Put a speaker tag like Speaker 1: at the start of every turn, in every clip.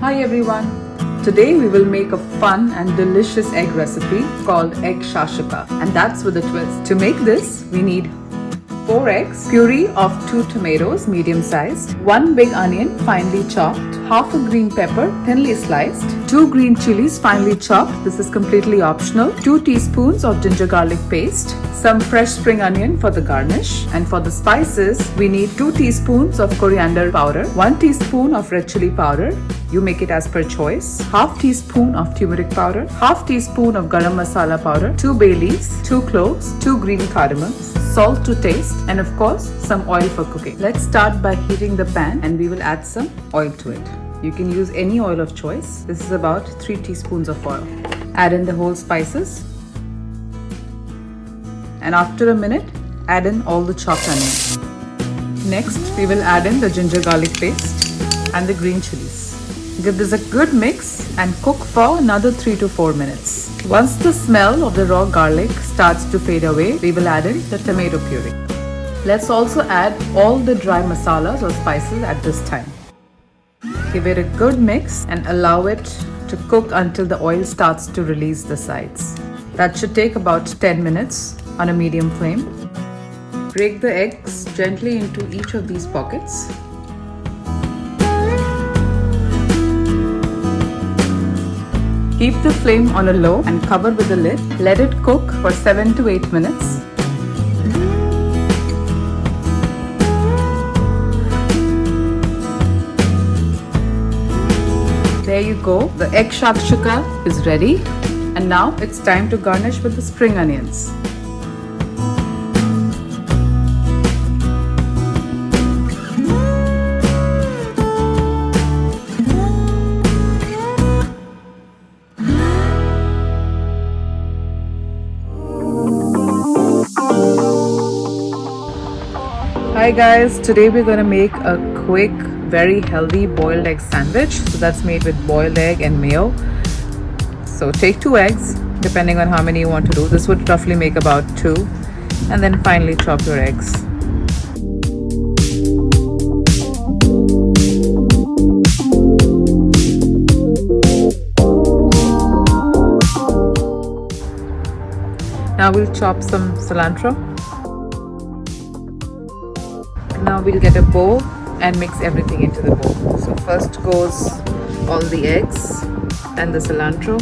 Speaker 1: Hi everyone! Today we will make a fun and delicious egg recipe called egg Shakshuka, and that's with a twist. To make this, we need 4 eggs, puree of 2 tomatoes medium sized, 1 big onion finely chopped, half a green pepper thinly sliced, 2 green chilies finely chopped, this is completely optional, 2 teaspoons of ginger garlic paste, some fresh spring onion for the garnish, and for the spices we need 2 teaspoons of coriander powder, 1 teaspoon of red chili powder, you make it as per choice, half teaspoon of turmeric powder, half teaspoon of garam masala powder, 2 bay leaves, 2 cloves, 2 green cardamoms, salt to taste, and of course some oil for cooking. Let's start by heating the pan and we will add some oil to it. You can use any oil of choice. This is about 3 teaspoons of oil. Add in the whole spices, and after a minute add in all the chopped onions. Next we will add in the ginger garlic paste and the green chilies. Give this a good mix and cook for another 3 to 4 minutes. Once the smell of the raw garlic starts to fade away, we will add in the tomato puree. Let's also add all the dry masalas or spices at this time. Give it a good mix and allow it to cook until the oil starts to release the sides. That should take about 10 minutes on a medium flame. Break the eggs gently into each of these pockets. Keep the flame on a low and cover with the lid. Let it cook for 7 to 8 minutes. There you go. The egg shakshuka is ready. And now it's time to garnish with the spring onions. Hi guys, today we're going to make a quick, very healthy boiled egg sandwich. So that's made with boiled egg and mayo. So take 2 eggs, depending on how many you want to do. This would roughly make about 2. And then finely chop your eggs. Now we'll chop some cilantro. Now we'll get a bowl and mix everything into the bowl. So first goes all the eggs and the cilantro.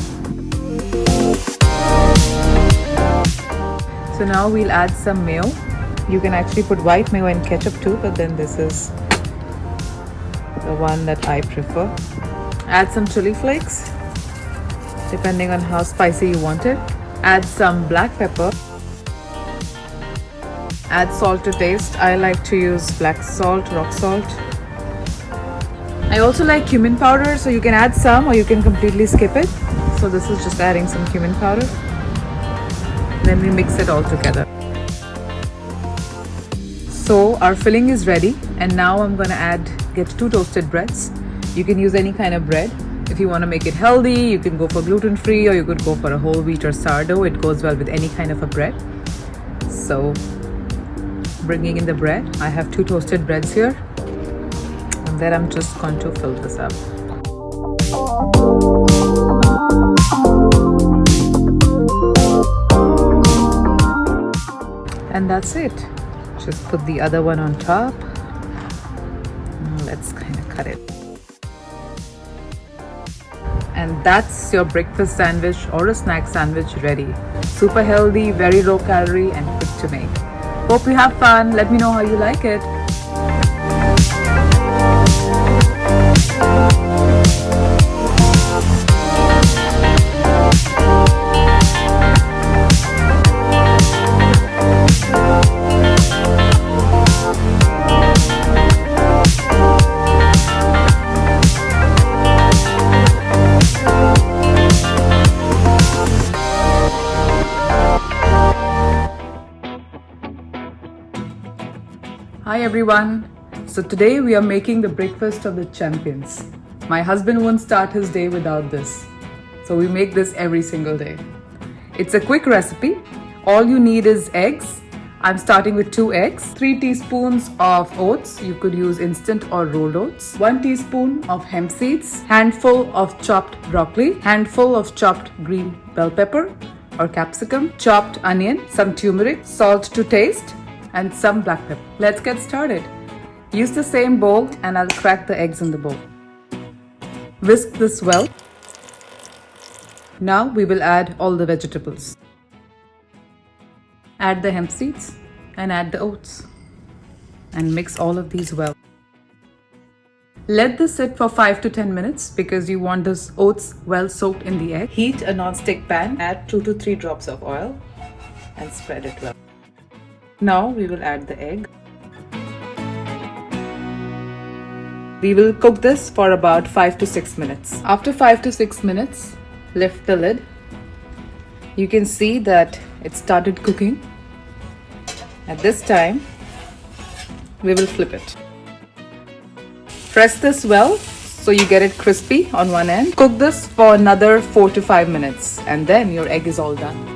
Speaker 1: So now we'll add some mayo. You can actually put white mayo and ketchup too, but then this is the one that I prefer. Add some chili flakes, depending on how spicy you want it. Add some black pepper. Add salt to taste. I like to use black salt, rock salt. I also like cumin powder, so you can add some or you can completely skip it. So this is just adding some cumin powder. Then we mix it all together. So our filling is ready, and now I'm going to get 2 toasted breads. You can use any kind of bread. If you want to make it healthy, you can go for gluten-free or you could go for a whole wheat or sourdough. It goes well with any kind of a bread. So bringing in the bread, I have 2 toasted breads here, and then I'm just going to fill this up. And that's it. Just put the other one on top. Let's kind of cut it. And that's your breakfast sandwich or a snack sandwich ready. Super healthy, very low calorie and quick to make. Hope you have fun. Let me know how you like it. Hi everyone. So today we are making the breakfast of the champions. My husband won't start his day without this. So we make this every single day. It's a quick recipe. All you need is eggs. I'm starting with 2 eggs, 3 teaspoons of oats, you could use instant or rolled oats, 1 teaspoon of hemp seeds, handful of chopped broccoli, handful of chopped green bell pepper or capsicum, chopped onion, some turmeric, salt to taste, and some black pepper. Let's get started. Use the same bowl and I'll crack the eggs in the bowl. Whisk this well. Now we will add all the vegetables. Add the hemp seeds and add the oats and mix all of these well. Let this sit for 5 to 10 minutes because you want those oats well soaked in the egg. Heat a non-stick pan, add 2 to 3 drops of oil and spread it well. Now we will add the egg. We will cook this for about 5 to 6 minutes. After 5 to 6 minutes, lift the lid. You can see that it started cooking. At this time, we will flip it. Press this well so you get it crispy on one end. Cook this for another 4 to 5 minutes and then your egg is all done.